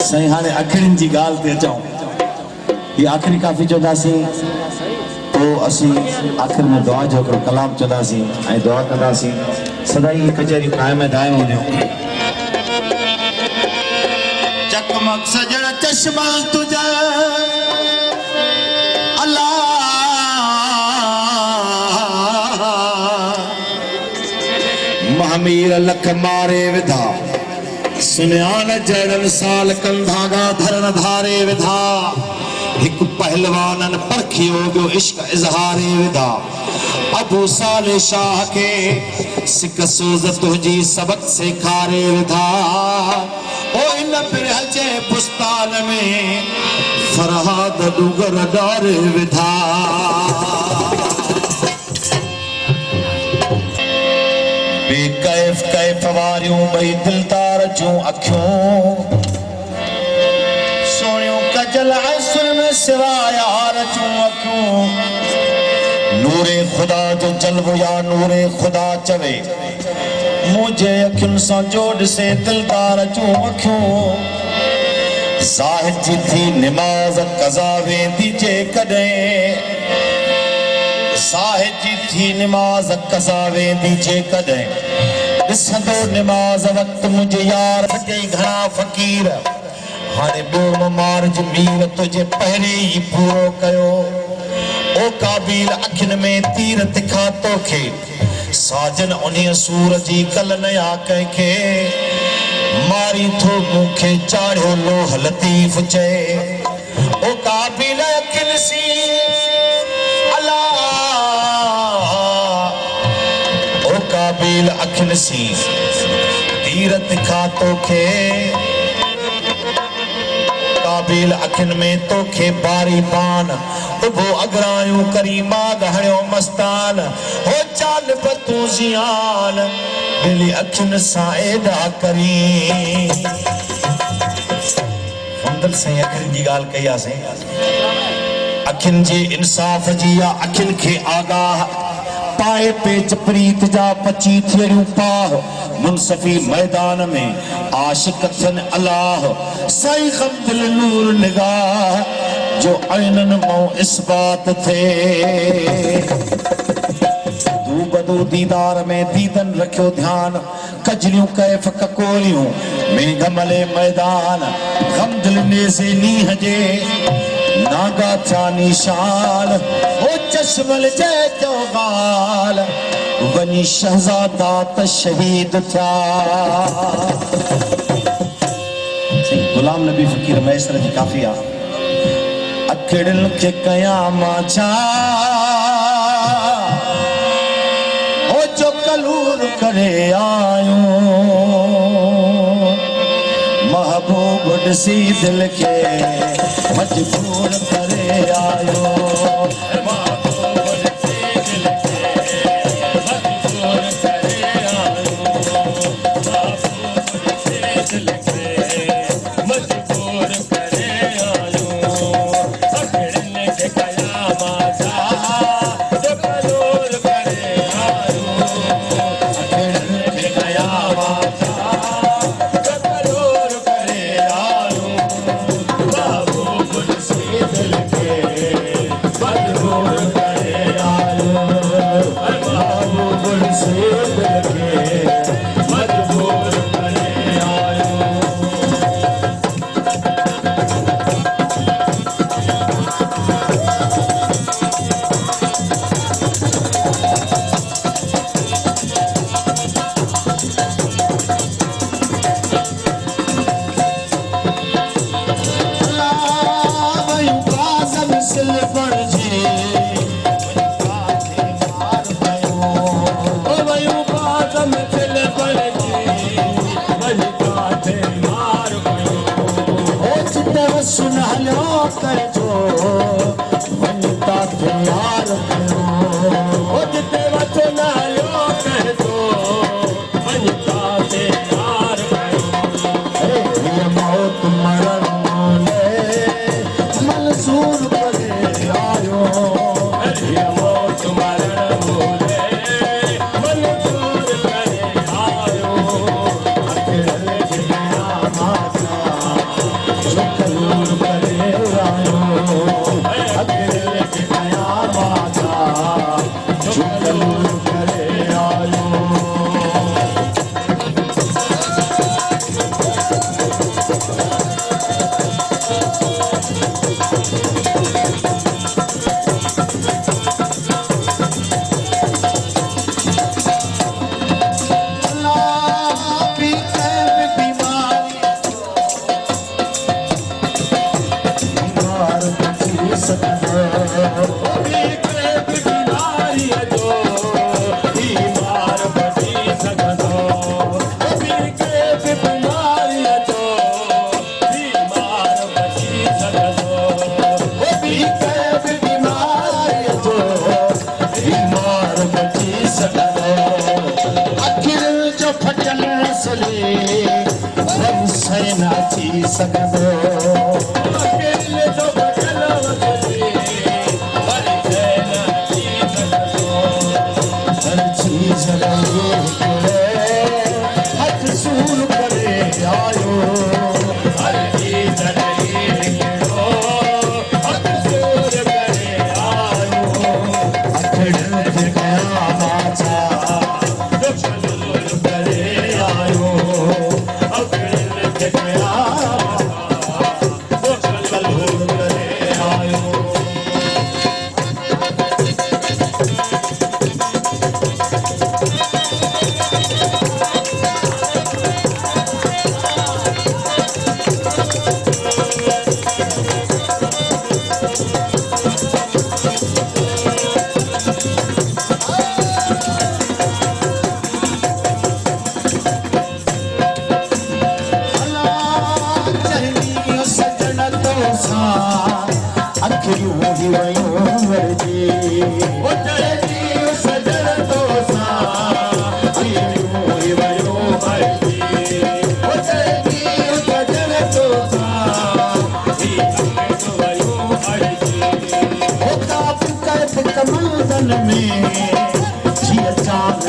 सही हाने अखिरन जी गाल ते अचूं ये आखिरी काफ़ी चौदासी तो असी आखिर में दुआ जो करो कलाम चौदासी ऐं दुआ कंदासी सदाई कचहरी कायम दायम हुजो चकमक सजण चश्मा तुझा अल्लाह महामीर लख मारे विधा सुन्यान जड़न साल कंधागा धरण धारे विधा एक पहलवानन परखियो गयो इश्क इजहारे विधा अबू साले शाह के सिक सोज तुझी सबक सिखारे विधा ओ इन बिरहल जे बुस्तान में फरहाद दुगर डारे विधा बेकैफ कैफ वारियूं बई दिलदार जूं अखियूं सोनियूं कजल असुर में सिवाय यार जूं अखियूं नूरे खुदा जो जलवो या नूरे खुदा चवे मुझे अखियुनि सां जोड़ से दिलदार जूं अखियूं ज़ाहिद जी थी निमाज़ कज़ा वेंदी जे कॾहिं साहिब जी थी निमाज़ कज़ा वेंदी जे कॾहिं ॾिसंदो निमाज़ वक़्त मुझे यार सॼई घणा फ़क़ीर हाणे ॿियो मार्ज मीर तुझे पहिरें ई पूरो कयो ओ काबिल अखियुनि में तीर तिखा तोखे साजन उन्हीअ सूर जी कल नया कंहिंखे मारी थो मूंखे चाढ़ियो लोह लतीफ़ चए ओ काबिल अखियुनि सी काबिल अखिन सी तीरथ खा तोखे काबिल अखिन में तोखे बारी पान उबो अगरायूं करीमा गहणियो मस्तान हो चाल बतूं जियान दिली अखिन सां एडा करी हमदल से अखिन जी गाल कया से अखिन जे इंसाफ जी या अखिन के आगाह पाए पेच प्रीत जा पची थियरियूं पाह मुनसफी मैदान में आशिक थियन अलाह साईं खमदिल नूर निगाह जो ऐनन मो इस्बात थे तू बदू दीदार में दीदन रखियो ध्यान कजरियूं कैफ ककोलियूं मेघमले मैदान खमदिल नेज़े नीह जे नागा था निशान ओ चश्मल जे चौगाल वनी शहजादा त शहीद था गुलाम नबी फकीर मैसर जी काफिया अखड़न के कयामा छा ओ जो कलूर करे आयूं महबूब सी दिल के मजबूर करे आयो महबूब सी दिल के मजबूर करे आयो महबूब सी दिल के मजबूर करे आयो अखड़न के कयामा जा जो कलूर करे आयो अखड़न के कयामा जा कलूर करे आयो अकेले गया माता कलूर करे आयो सकदो अकेले तो बचल वसले पर सेना जी सकदो हर चीज लगे हाथ सूर करे आयो हर चीज लगे हाथ सूर करे आयो अखड़ के गया बाचा जो कलूर करे आयो अखड़ के गया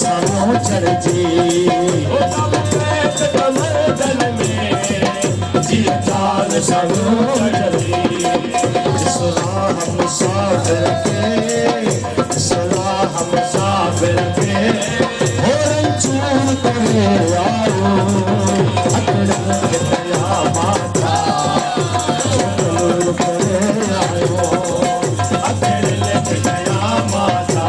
सामो चढ़जे कमरदन में जी चाल सामो चढ़जे सलाह मुसाफिर के सलाह मुसाफिर के होरन चूर करे आयो अकड़ के गया माता चूर करे आयो अकड़ के गया माता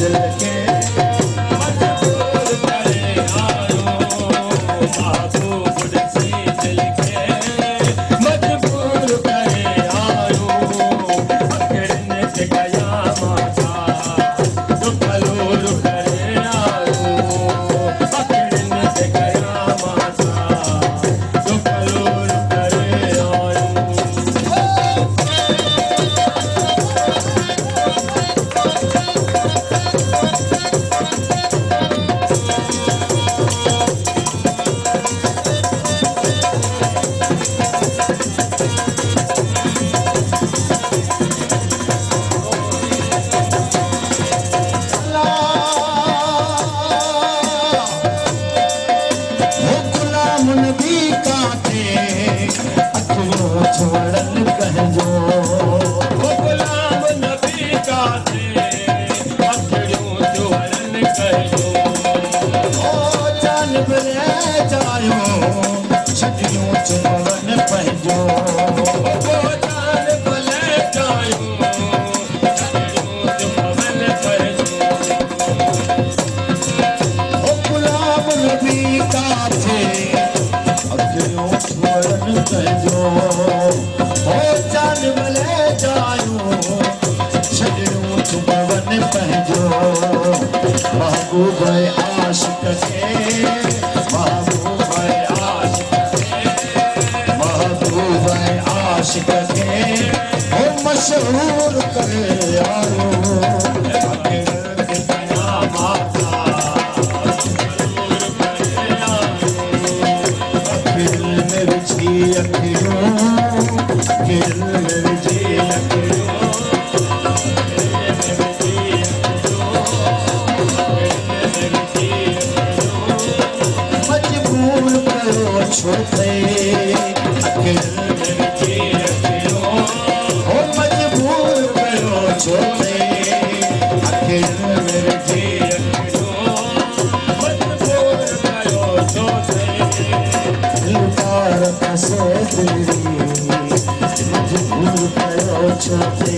दिल के मजबूर करे आयो महबूब से दिल के मजबूर करे आयो पकड़ने से गया माता जो कलूर करे आयो पकड़ने से गया माता जो कलूर करे आयो छोड़न कहजो गुलाम नबी का थे अखड़ियों छोड़न कहजो ओ जान बले जायो छड़ियों छोड़न पहजो ओ जान बले जायो छड़ियों छोड़न पहजो ओ गुलाम नबी का थे अखड़ियों छोड़न कहजो महबूब आशिक के महबूब आशिक के महबूब आशिक के हो मशहूर कर आयो माता दिल में रुचि अखियों दिल में रुचि अखियों छोते हो मजबूर कयो छोते दिलदार फसे दिली मजबूर कयो छोते